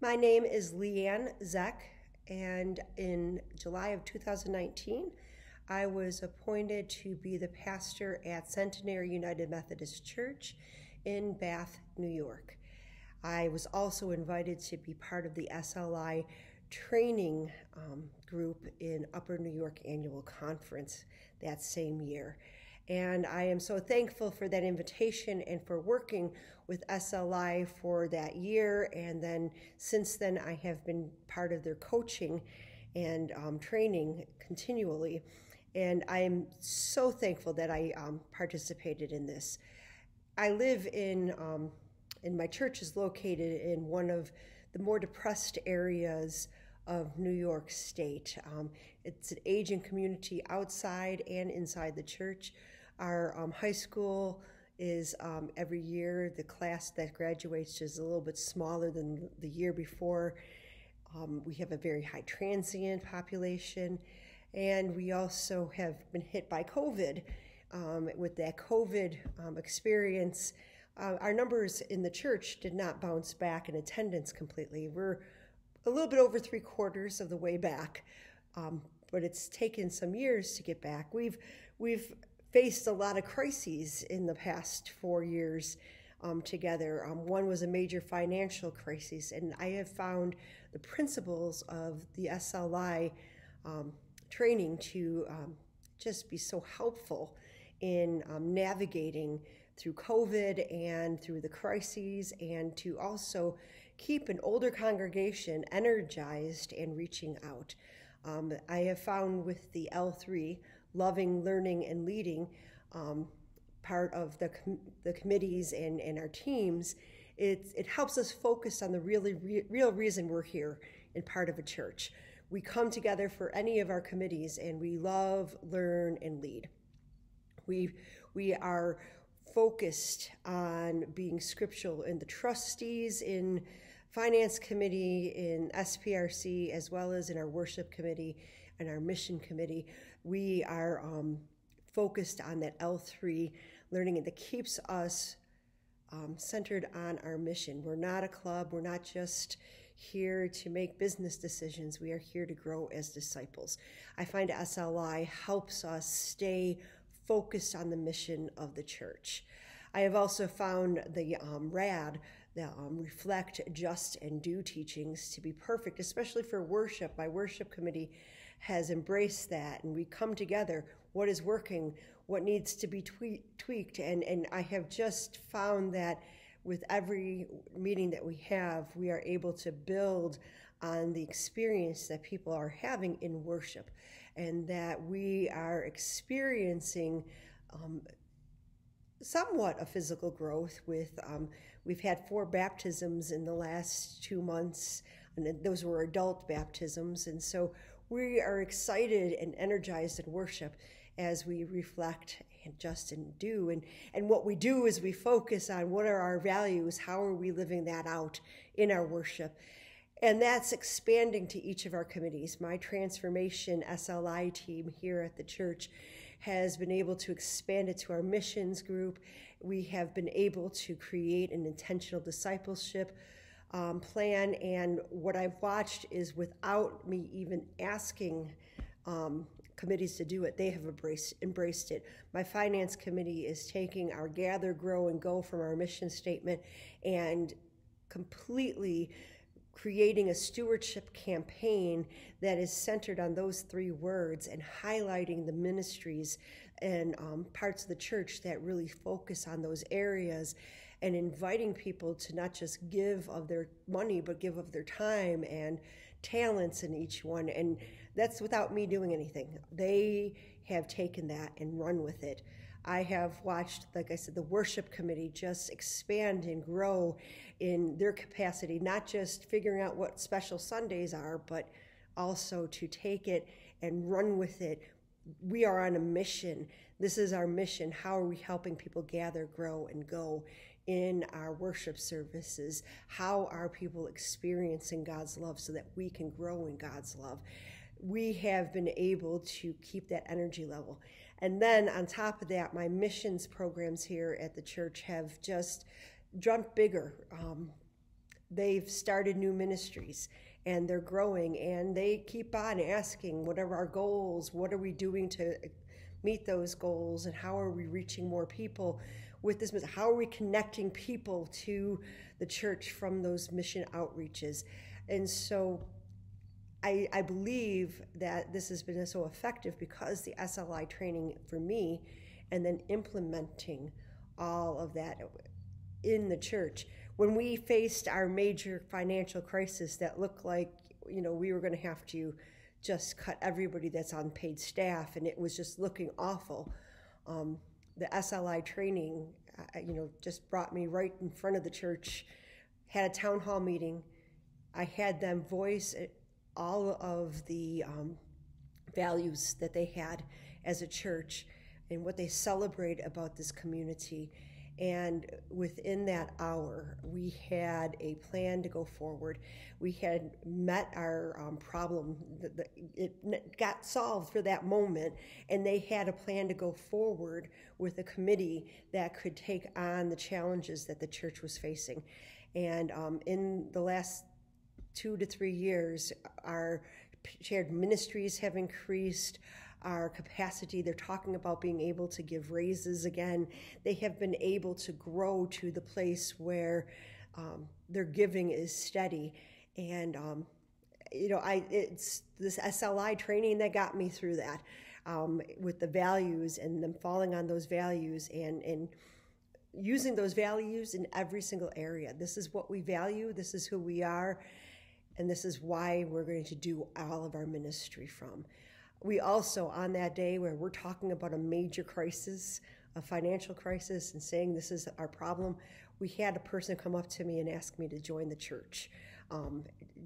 My name is Leanne Zeck, and in July of 2019, I was appointed to be the pastor at Centenary United Methodist Church in Bath, New York. I was also invited to be part of the SLI training group in Upper New York Annual Conference that same year. And I am so thankful for that invitation and for working with SLI for that year. And then since then, I have been part of their coaching and training continually. And I am so thankful that I participated in this. I live and my church is located in one of the more depressed areas of New York State. It's an aging community outside and inside the church. Our high school is every year, the class that graduates is a little bit smaller than the year before. We have a very high transient population, and we also have been hit by COVID. With that COVID experience, our numbers in the church did not bounce back in attendance completely. We're a little bit over 3/4 of the way back, but it's taken some years to get back. We've faced a lot of crises in the past 4 years together. One was a major financial crisis, and I have found the principles of the SLI training to just be so helpful in navigating through COVID and through the crises, and to also keep an older congregation energized and reaching out. I have found with the L3, Loving, Learning, and Leading, part of the committees and our teams, it helps us focus on the real reason we're here and part of a church. We come together for any of our committees, and we love, learn, and lead. We are focused on being scriptural in the trustees, in finance committee, in SPRC, as well as in our worship committee and our mission committee. We are focused on that L3 learning, and that keeps us centered on our mission. We're not a club. We're not just here to make business decisions. We are here to grow as disciples. I find SLI helps us stay focused on the mission of the church. I have also found the RAD, the Reflect, Just, and Do teachings to be perfect, especially for worship. My worship committee has embraced that, and we come together, what is working, what needs to be tweaked, and I have just found that with every meeting that we have, we are able to build on the experience that people are having in worship, and that we are experiencing somewhat a physical growth with, we've had 4 baptisms in the last 2 months, and those were adult baptisms, and so we are excited and energized in worship as we reflect and just and do. And what we do is we focus on what are our values, how are we living that out in our worship. And that's expanding to each of our committees. My transformation SLI team here at the church has been able to expand it to our missions group. We have been able to create an intentional discipleship plan, and what I've watched is without me even asking committees to do it, they have embraced it. My finance committee is taking our gather, grow, and go from our mission statement and completely creating a stewardship campaign that is centered on those 3 words and highlighting the ministries and parts of the church that really focus on those areas, and inviting people to not just give of their money, but give of their time and talents in each one. And that's without me doing anything. They have taken that and run with it. I have watched, like I said, the worship committee just expand and grow in their capacity, not just figuring out what special Sundays are, but also to take it and run with it. We are on a mission. This is our mission. How are we helping people gather, grow, and go in our worship services? How are people experiencing God's love so that we can grow in God's love? We have been able to keep that energy level. And then on top of that, my missions programs here at the church have just jumped bigger. they've started new ministries and they're growing, and they keep on asking, what are our goals? What are we doing to meet those goals? And how are we reaching more people with this? How are we connecting people to the church from those mission outreaches? And so I believe that this has been so effective because the SLI training for me, and then implementing all of that in the church. When we faced our major financial crisis that looked like, we were going to have to just cut everybody that's on paid staff, and it was just looking awful. The SLI training, just brought me right in front of the church, had a town hall meeting. I had them voice all of the values that they had as a church and what they celebrate about this community. And within that hour, we had a plan to go forward. We had met our problem. It got solved for that moment, and they had a plan to go forward with a committee that could take on the challenges that the church was facing. And in the last 2 to 3 years, our shared ministries have increased. Our capacity, they're talking about being able to give raises again. They have been able to grow to the place where their giving is steady. And, it's this SLI training that got me through that, with the values and them falling on those values and using those values in every single area. This is what we value, this is who we are, and this is why we're going to do all of our ministry from. We also, on that day where we're talking about a major crisis, a financial crisis, and saying this is our problem, we had a person come up to me and ask me to join the church,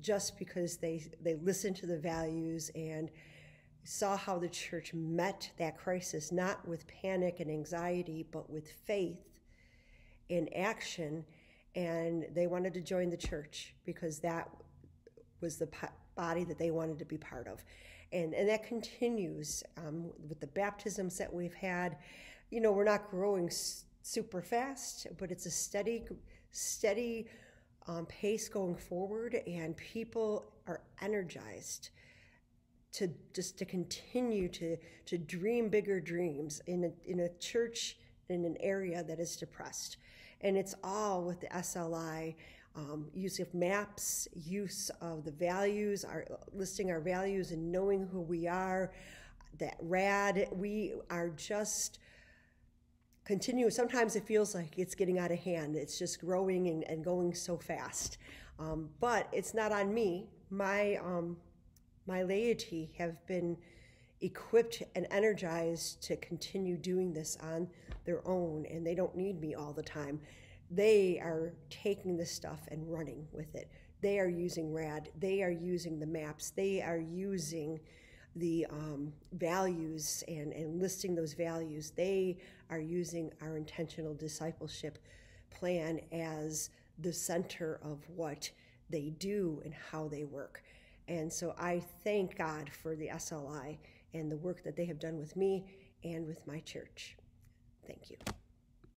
just because they listened to the values and saw how the church met that crisis, not with panic and anxiety, but with faith and action. And they wanted to join the church because that was the body that they wanted to be part of. And that continues with the baptisms that we've had. We're not growing super fast, but it's a steady pace going forward, and people are energized to continue to dream bigger dreams in a church in an area that is depressed. And it's all with the SLI. Use of maps, use of the values, listing our values and knowing who we are, that RAD, we are just continuing. Sometimes it feels like it's getting out of hand. It's just growing and going so fast. But it's not on me. My laity have been equipped and energized to continue doing this on their own, and they don't need me all the time. They are taking this stuff and running with it. They are using RAD. They are using the maps. They are using the values and listing those values. They are using our intentional discipleship plan as the center of what they do and how they work. And so I thank God for the SLI and the work that they have done with me and with my church. Thank you.